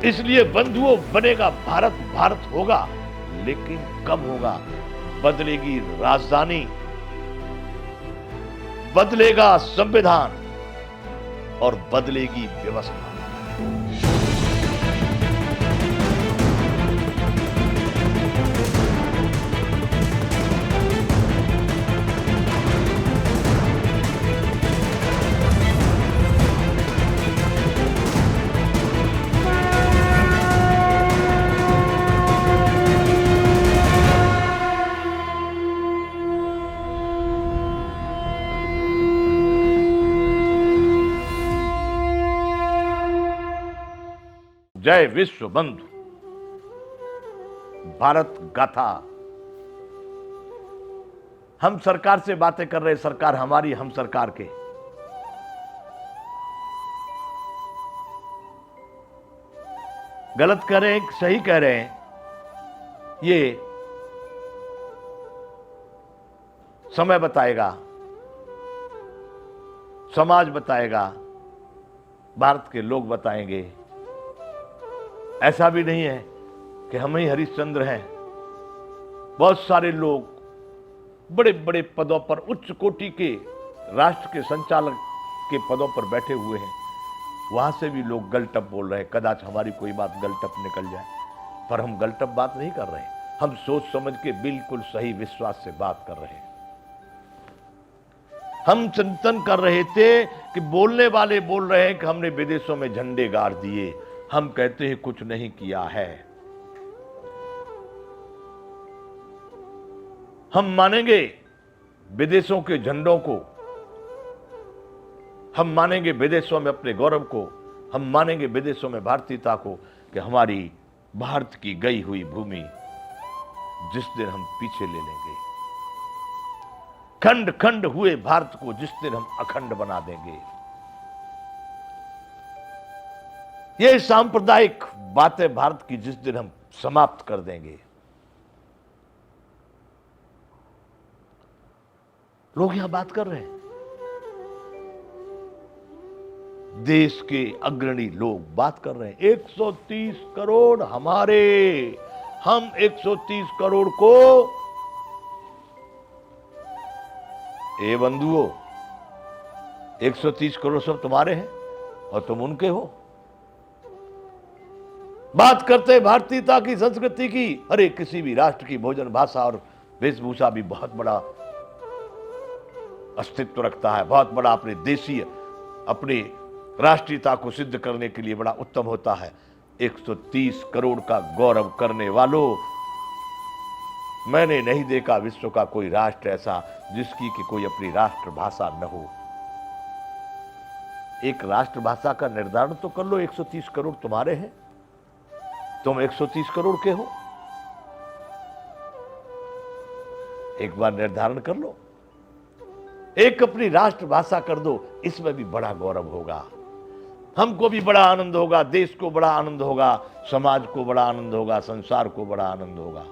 इसलिए बंधुओं, बनेगा भारत, भारत होगा, लेकिन कब होगा? बदलेगी राजधानी, बदलेगा संविधान और बदलेगी व्यवस्था। जय विश्व बंधु, भारत गाथा। हम सरकार से बातें कर रहे, सरकार हमारी, हम सरकार के। गलत कह रहे हैं, सही कह रहे हैं, ये समय बताएगा, समाज बताएगा, भारत के लोग बताएंगे। ऐसा भी नहीं है कि हम ही हरिश्चंद्र हैं। बहुत सारे लोग बड़े बड़े पदों पर, उच्च कोटि के राष्ट्र के संचालक के पदों पर बैठे हुए हैं। वहां से भी लोग गलटप बोल रहे हैं। कदाच हमारी कोई बात गलटप निकल जाए, पर हम गलटप बात नहीं कर रहे। हम सोच समझ के बिल्कुल सही विश्वास से बात कर रहे हैं। हम चिंतन कर रहे थे कि बोलने वाले बोल रहे हैं कि हमने विदेशों में झंडे गाड़ दिए। हम कहते हैं कुछ नहीं किया है। हम मानेंगे विदेशों के झंडों को, हम मानेंगे विदेशों में अपने गौरव को, हम मानेंगे विदेशों में भारतीयता को, कि हमारी भारत की गई हुई भूमि जिस दिन हम पीछे ले लेंगे, खंड खंड हुए भारत को जिस दिन हम अखंड बना देंगे। ये सांप्रदायिक बातें भारत की जिस दिन हम समाप्त कर देंगे। लोग यहां बात कर रहे हैं, देश के अग्रणी लोग बात कर रहे हैं। 130 करोड़ हमारे, हम 130 करोड़ को, ए बंधुओं, 130 करोड़ सब तुम्हारे हैं और तुम उनके हो। बात करते भारतीयता की, संस्कृति की। अरे किसी भी राष्ट्र की भोजन, भाषा और वेशभूषा भी बहुत बड़ा अस्तित्व रखता है, बहुत बड़ा अपने देशीय, अपनी राष्ट्रीयता को सिद्ध करने के लिए बड़ा उत्तम होता है। 130 करोड़ का गौरव करने वालों, मैंने नहीं देखा विश्व का कोई राष्ट्र ऐसा जिसकी कि कोई अपनी राष्ट्रभाषा न हो। एक राष्ट्रभाषा का निर्धारण तो कर लो। 130 करोड़ तुम्हारे हैं, तुम 130 करोड़ के हो। एक बार निर्धारण कर लो, एक अपनी राष्ट्रभाषा कर दो। इसमें भी बड़ा गौरव होगा, हमको भी बड़ा आनंद होगा, देश को बड़ा आनंद होगा, समाज को बड़ा आनंद होगा, संसार को बड़ा आनंद होगा।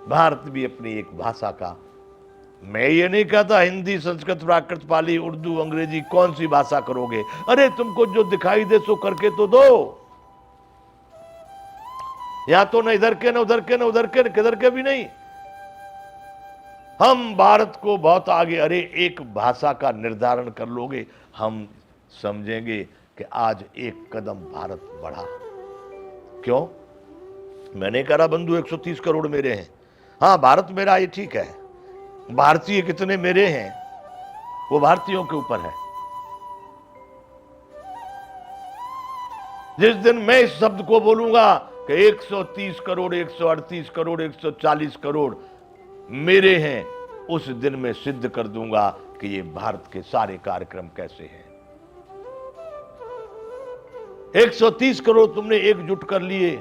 भारत भी अपनी एक भाषा का, मैं ये नहीं कहता हिंदी, संस्कृत, प्राकृत, पाली, उर्दू, अंग्रेजी, कौन सी भाषा करोगे? अरे तुमको जो दिखाई दे सो करके तो दो। या तो न इधर के, न उधर के, न उधर के, न किधर के भी नहीं। हम भारत को बहुत आगे, अरे एक भाषा का निर्धारण कर लोगे, हम समझेंगे कि आज एक कदम भारत बढ़ा। क्यों? मैंने कहा बंधु 130 करोड़ मेरे हैं। हाँ, भारत मेरा, ये ठीक है। भारतीय कितने मेरे हैं वो भारतीयों के ऊपर है। जिस दिन मैं इस शब्द को बोलूंगा कि 130 करोड़, 138 करोड़, 140 करोड़ मेरे हैं, उस दिन मैं सिद्ध कर दूंगा कि ये भारत के सारे कार्यक्रम कैसे हैं। 130 करोड़ तुमने एकजुट कर लिए।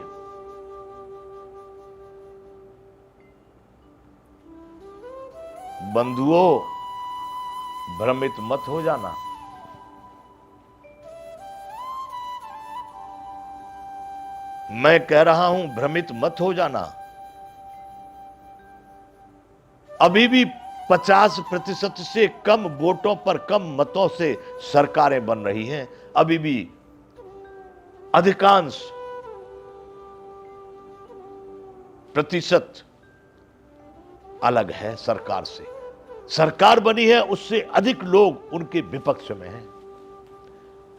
बंधुओं, भ्रमित मत हो जाना। मैं कह रहा हूं, भ्रमित मत हो जाना। अभी भी 50% से कम वोटों पर, कम मतों से सरकारें बन रही हैं। अभी भी अधिकांश प्रतिशत अलग है सरकार से। सरकार बनी है, उससे अधिक लोग उनके विपक्ष में हैं।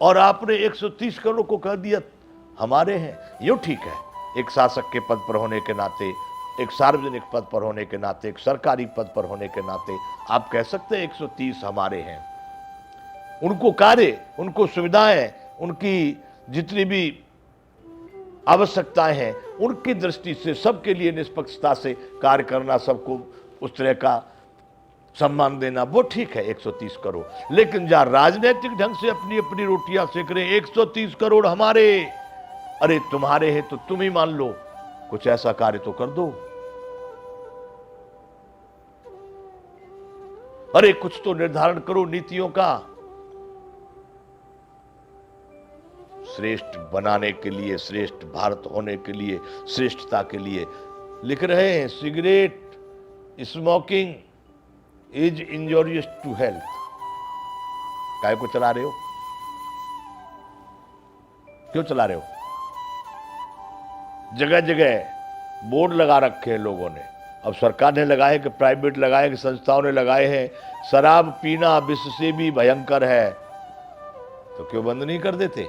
और आपने 130 करोड़ को कह दिया हमारे हैं, ये ठीक है। एक शासक के पद पर होने के नाते, एक सार्वजनिक पद पर होने के नाते, एक सरकारी पद पर होने के नाते आप कह सकते हैं 130 हमारे हैं। उनको कार्य, उनको सुविधाएं, उनकी जितनी भी आवश्यकताएं हैं, उनकी दृष्टि से सबके लिए निष्पक्षता से कार्य करना, सबको उस तरह का सम्मान देना, वो ठीक है 130 करोड़। लेकिन जहां राजनीतिक ढंग से अपनी अपनी रोटियां सेक रहे, 130 करोड़ हमारे, अरे तुम्हारे हैं तो तुम ही मान लो, कुछ ऐसा कार्य तो कर दो। अरे कुछ तो निर्धारण करो नीतियों का। श्रेष्ठ बनाने के लिए, श्रेष्ठ भारत होने के लिए, श्रेष्ठता के लिए लिख रहे हैं cigarette smoking is injurious to health. काय को चला रहे हो? क्यों चला रहे हो? जगह जगह बोर्ड लगा रखे हैं लोगों ने। अब सरकार ने लगाए कि प्राइवेट लगाए कि संस्थाओं ने लगाए हैं, शराब पीना विष से भी भयंकर है, तो क्यों बंद नहीं कर देते?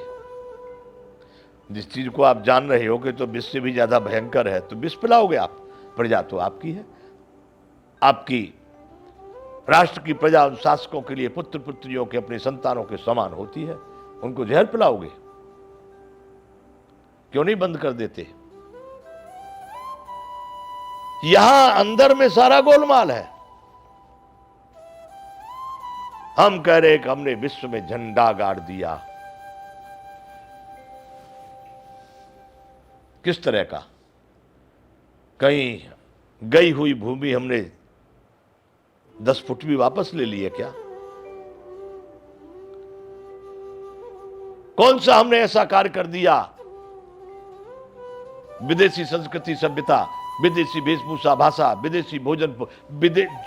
जिस चीज को आप जान रहे हो कि तो विष से भी ज्यादा भयंकर है, तो विष पिलाओगे आप? प्रजा तो आपकी है, आपकी राष्ट्र की प्रजा उन शासकों के लिए पुत्र पुत्रियों के, अपने संतानों के समान होती है, उनको जहर पिलाओगे? क्यों नहीं बंद कर देते? यहां अंदर में सारा गोलमाल है। हम कह रहे कि हमने विश्व में झंडा गाड़ दिया। किस तरह का? कहीं गई हुई भूमि हमने 10 फुट भी वापस ले लिए क्या? कौन सा हमने ऐसा कार्य कर दिया? विदेशी संस्कृति सभ्यता, विदेशी वेशभूषा भाषा, विदेशी भोजन,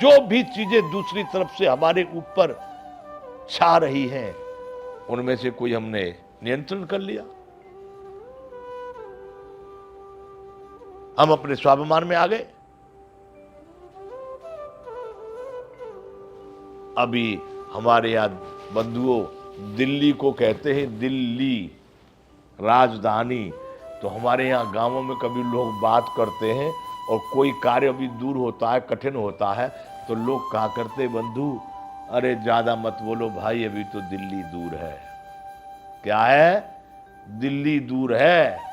जो भी चीजें दूसरी तरफ से हमारे ऊपर छा रही हैं, उनमें से कोई हमने नियंत्रण कर लिया? हम अपने स्वाभिमान में आ गए। अभी हमारे यहां बंधुओं दिल्ली को कहते हैं दिल्ली राजधानी, तो हमारे यहाँ गांवों में कभी लोग बात करते हैं और कोई कार्य अभी दूर होता है, कठिन होता है, तो लोग कहा करते बंधु अरे ज्यादा मत बोलो भाई, अभी तो दिल्ली दूर है। क्या है? दिल्ली दूर है।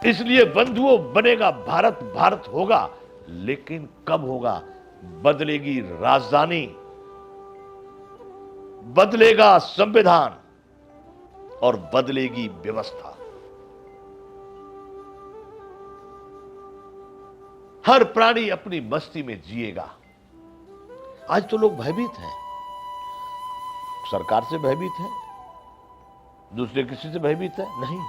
इसलिए बंधुओं बनेगा भारत, भारत होगा, लेकिन कब होगा? बदलेगी राजधानी, बदलेगा संविधान और बदलेगी व्यवस्था। हर प्राणी अपनी मस्ती में जिएगा। आज तो लोग भयभीत हैं, सरकार से भयभीत है, दूसरे किसी से भयभीत है नहीं,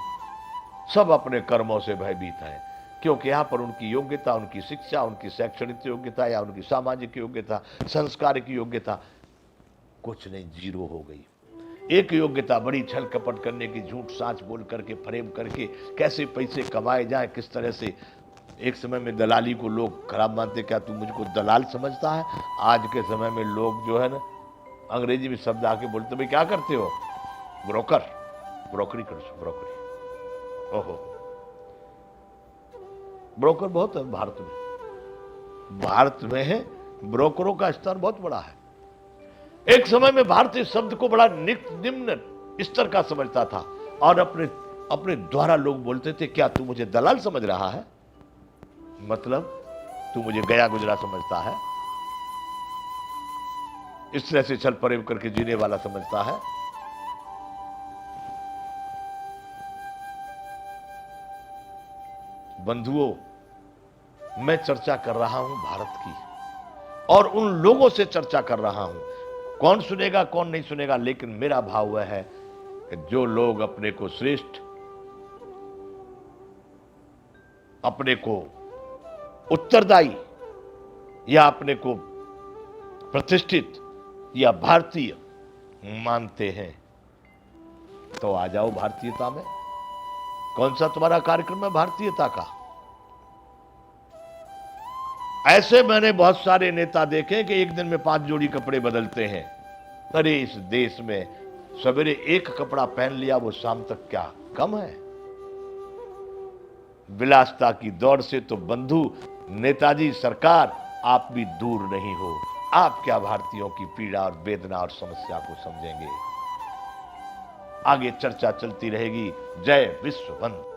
सब अपने कर्मों से भयभीत हैं। क्योंकि यहां पर उनकी योग्यता, उनकी शिक्षा, उनकी शैक्षणिक योग्यता या उनकी सामाजिक योग्यता, संस्कार की योग्यता कुछ नहीं, जीरो हो गई। एक योग्यता बड़ी छल कपट करने की, झूठ साच बोल करके, फ्रेम करके कैसे पैसे कमाए जाएं, किस तरह से। एक समय में दलाली को लोग खराब मानते, क्या तू मुझको दलाल समझता है? आज के समय में लोग जो है ना, अंग्रेजी में शब्द आके बोलते, भाई क्या करते हो? ब्रोकर, ब्रोकरी करो, ब्रोकरी। ओहो, ब्रोकर बहुत है भारत में। भारत में है ब्रोकरों का स्तर बहुत बड़ा है। एक समय में भारत इस शब्द को बड़ा निम्न स्तर का समझता था और अपने द्वारा लोग बोलते थे, क्या तू मुझे दलाल समझ रहा है? मतलब तू मुझे गया गुजरा समझता है, इस तरह से छल परेब करके जीने वाला समझता है। बंधुओं, मैं चर्चा कर रहा हूं भारत की और उन लोगों से चर्चा कर रहा हूं। कौन सुनेगा कौन नहीं सुनेगा, लेकिन मेरा भाव वह है कि जो लोग अपने को श्रेष्ठ, अपने को उत्तरदायी या अपने को प्रतिष्ठित या भारतीय मानते हैं, तो आ जाओ भारतीयता में। कौन सा तुम्हारा कार्यक्रम है भारतीयता का? ऐसे मैंने बहुत सारे नेता देखे कि एक दिन में 5 जोड़ी कपड़े बदलते हैं। अरे इस देश में सवेरे एक कपड़ा पहन लिया, वो शाम तक क्या कम है? विलासता की दौड़ से तो बंधु नेताजी सरकार आप भी दूर नहीं हो। आप क्या भारतीयों की पीड़ा और वेदना और समस्या को समझेंगे? आगे चर्चा चलती रहेगी। जय विश्व बंधु।